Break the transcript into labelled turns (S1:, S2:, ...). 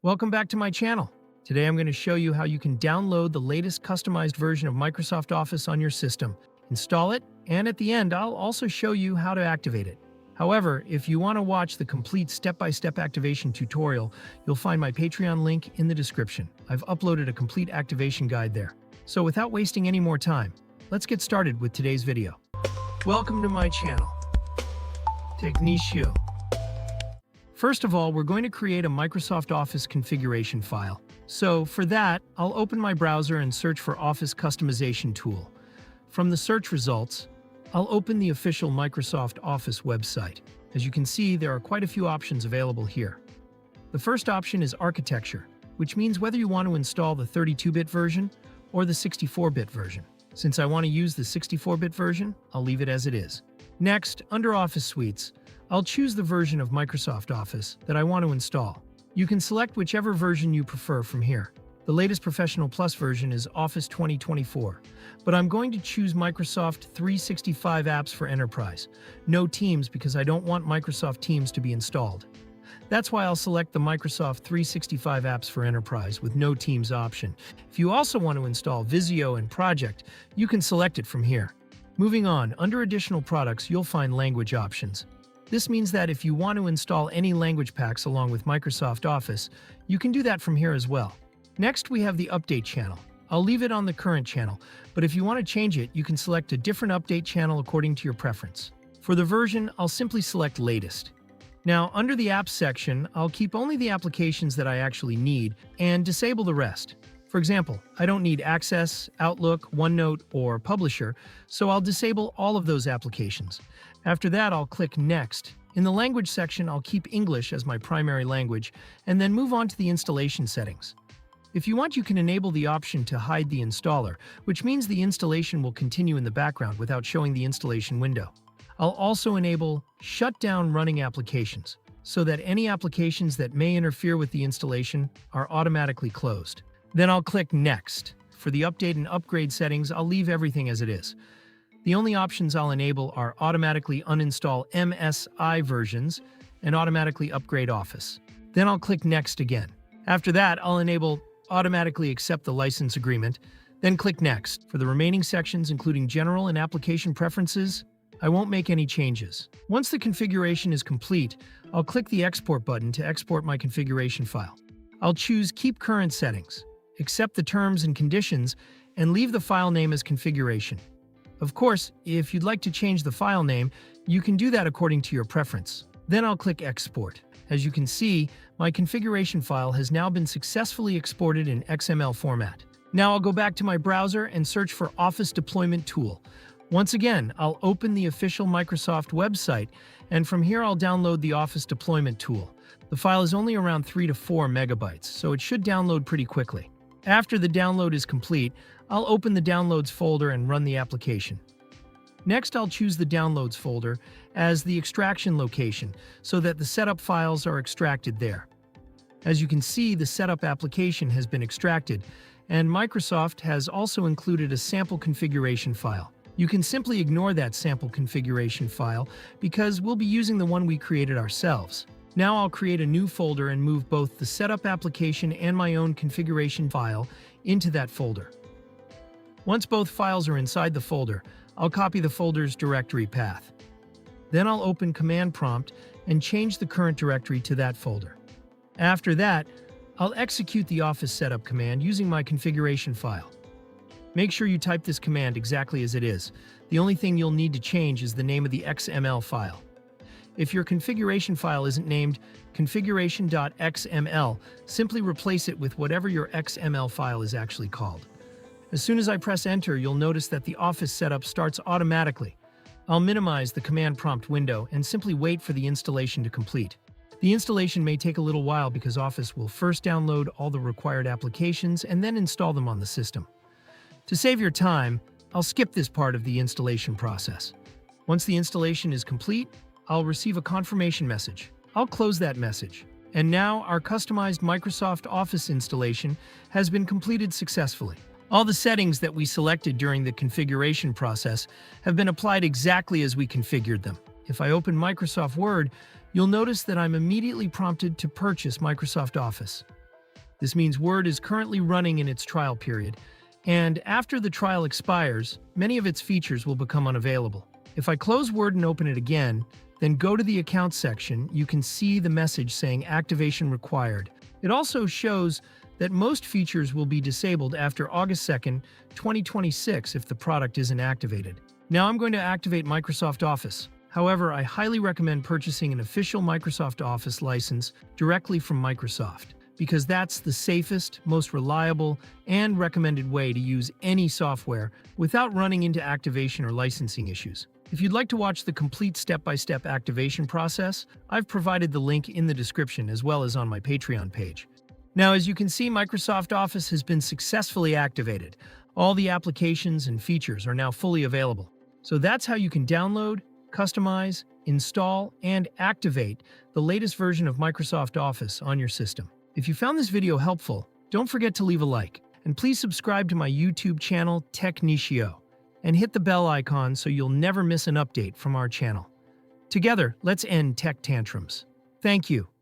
S1: Welcome back to my channel. Today I'm going to show you how you can download the latest customized version of Microsoft Office on your system, install it, and at the end I'll also show you how to activate it. However, if you want to watch the complete step-by-step activation tutorial, you'll find my Patreon link in the description. I've uploaded a complete activation guide there. So without wasting any more time, let's get started with today's video. Welcome to my channel, Technichio. First of all, we're going to create a Microsoft Office configuration file. So for that, I'll open my browser and search for Office Customization Tool. From the search results, I'll open the official Microsoft Office website. As you can see, there are quite a few options available here. The first option is architecture, which means whether you want to install the 32-bit version or the 64-bit version. Since I want to use the 64-bit version, I'll leave it as it is. Next, under Office Suites, I'll choose the version of Microsoft Office that I want to install. You can select whichever version you prefer from here. The latest Professional Plus version is Office 2024, but I'm going to choose Microsoft 365 Apps for Enterprise. No Teams because I don't want Microsoft Teams to be installed. That's why I'll select the Microsoft 365 Apps for Enterprise with no Teams option. If you also want to install Visio and Project, you can select it from here. Moving on, under Additional Products, you'll find Language options. This means that if you want to install any language packs along with Microsoft Office, you can do that from here as well. Next, we have the Update channel. I'll leave it on the current channel, but if you want to change it, you can select a different update channel according to your preference. For the version, I'll simply select Latest. Now, under the Apps section, I'll keep only the applications that I actually need and disable the rest. For example, I don't need Access, Outlook, OneNote, or Publisher, so I'll disable all of those applications. After that, I'll click Next. In the Language section, I'll keep English as my primary language, and then move on to the installation settings. If you want, you can enable the option to hide the installer, which means the installation will continue in the background without showing the installation window. I'll also enable Shut Down Running Applications, so that any applications that may interfere with the installation are automatically closed. Then I'll click Next. For the update and upgrade settings, I'll leave everything as it is. The only options I'll enable are automatically uninstall MSI versions and automatically upgrade Office. Then I'll click Next again. After that, I'll enable automatically accept the license agreement, then click Next. For the remaining sections, including General and Application Preferences, I won't make any changes. Once the configuration is complete, I'll click the Export button to export my configuration file. I'll choose Keep Current Settings, accept the terms and conditions, and leave the file name as configuration. Of course, if you'd like to change the file name, you can do that according to your preference. Then I'll click Export. As you can see, my configuration file has now been successfully exported in XML format. Now I'll go back to my browser and search for Office Deployment Tool. Once again, I'll open the official Microsoft website, and from here I'll download the Office Deployment Tool. The file is only around 3 to 4 megabytes, so it should download pretty quickly. After the download is complete, I'll open the Downloads folder and run the application. Next, I'll choose the Downloads folder as the extraction location so that the setup files are extracted there. As you can see, the setup application has been extracted, and Microsoft has also included a sample configuration file. You can simply ignore that sample configuration file because we'll be using the one we created ourselves. Now I'll create a new folder and move both the setup application and my own configuration file into that folder. Once both files are inside the folder, I'll copy the folder's directory path. Then I'll open Command Prompt and change the current directory to that folder. After that, I'll execute the Office Setup command using my configuration file. Make sure you type this command exactly as it is. The only thing you'll need to change is the name of the XML file. If your configuration file isn't named Configuration.xml, simply replace it with whatever your XML file is actually called. As soon as I press Enter, you'll notice that the Office setup starts automatically. I'll minimize the command prompt window and simply wait for the installation to complete. The installation may take a little while because Office will first download all the required applications and then install them on the system. To save your time, I'll skip this part of the installation process. Once the installation is complete, I'll receive a confirmation message. I'll close that message. And now our customized Microsoft Office installation has been completed successfully. All the settings that we selected during the configuration process have been applied exactly as we configured them. If I open Microsoft Word, you'll notice that I'm immediately prompted to purchase Microsoft Office. This means Word is currently running in its trial period, and after the trial expires, many of its features will become unavailable. If I close Word and open it again, then go to the Accounts section, you can see the message saying Activation Required. It also shows that most features will be disabled after August 2nd, 2026 if the product isn't activated. Now I'm going to activate Microsoft Office. However, I highly recommend purchasing an official Microsoft Office license directly from Microsoft, because that's the safest, most reliable, and recommended way to use any software without running into activation or licensing issues. If you'd like to watch the complete step-by-step activation process, I've provided the link in the description as well as on my Patreon page. Now, as you can see, Microsoft Office has been successfully activated. All the applications and features are now fully available. So that's how you can download, customize, install, and activate the latest version of Microsoft Office on your system. If you found this video helpful, don't forget to leave a like, and please subscribe to my YouTube channel, Technichio, and hit the bell icon so you'll never miss an update from our channel. Together, let's end tech tantrums. Thank you.